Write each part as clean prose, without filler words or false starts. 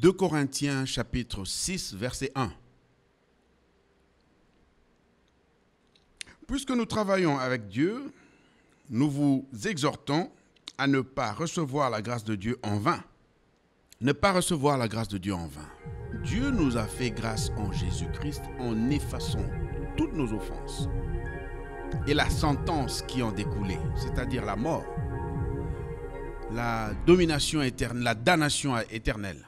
2 Corinthiens chapitre 6, verset 1. Puisque nous travaillons avec Dieu, nous vous exhortons à ne pas recevoir la grâce de Dieu en vain. Ne pas recevoir la grâce de Dieu en vain. Dieu nous a fait grâce en Jésus-Christ en effaçant toutes nos offenses et la sentence qui en découlait, c'est-à-dire la mort, la domination éternelle, la damnation éternelle.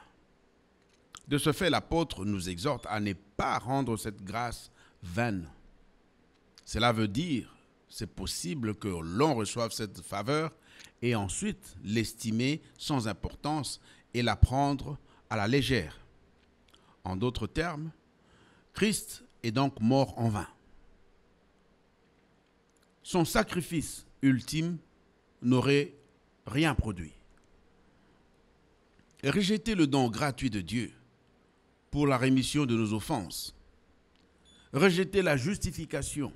De ce fait, l'apôtre nous exhorte à ne pas rendre cette grâce vaine. Cela veut dire, c'est possible que l'on reçoive cette faveur et ensuite l'estimer sans importance et la prendre à la légère. En d'autres termes, Christ est donc mort en vain. Son sacrifice ultime n'aurait rien produit. Rejeter le don gratuit de Dieu pour la rémission de nos offenses, rejeter la justification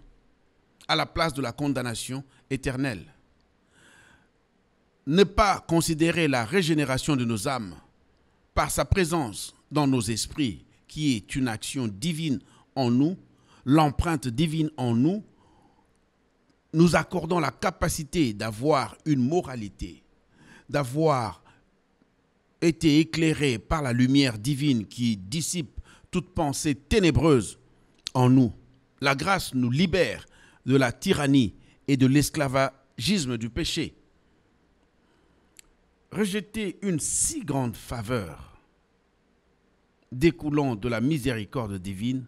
à la place de la condamnation éternelle, ne pas considérer la régénération de nos âmes par sa présence dans nos esprits, qui est une action divine en nous, l'empreinte divine en nous, nous accordons la capacité d'avoir une moralité, d'avoir été éclairés par la lumière divine qui dissipe toute pensée ténébreuse en nous. La grâce nous libère de la tyrannie et de l'esclavagisme du péché. Rejeter une si grande faveur découlant de la miséricorde divine,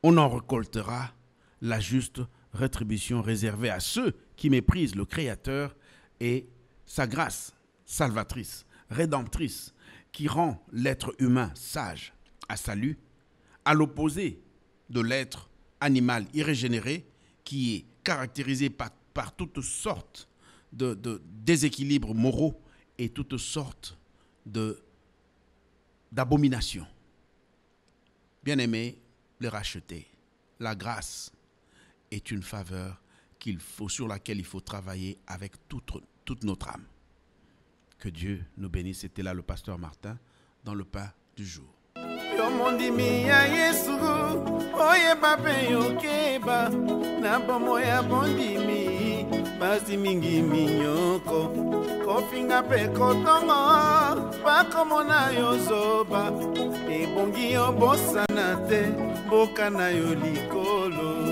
on en récoltera la juste rétribution réservée à ceux qui méprisent le Créateur et sa grâce salvatrice, rédemptrice, qui rend l'être humain sage à salut, à l'opposé de l'être animal irrégénéré qui est caractérisé par toutes sortes de déséquilibres moraux et toutes sortes d'abominations. Bien-aimés, les racheter, la grâce est une faveur sur laquelle il faut travailler avec toute notre âme. Que Dieu nous bénisse. C'était là le pasteur Martin dans le pain du jour. Basi mingi minyoko kofinga pe kotongo bakomona yo zoba ebongi yo bosana te boka na yo likolo.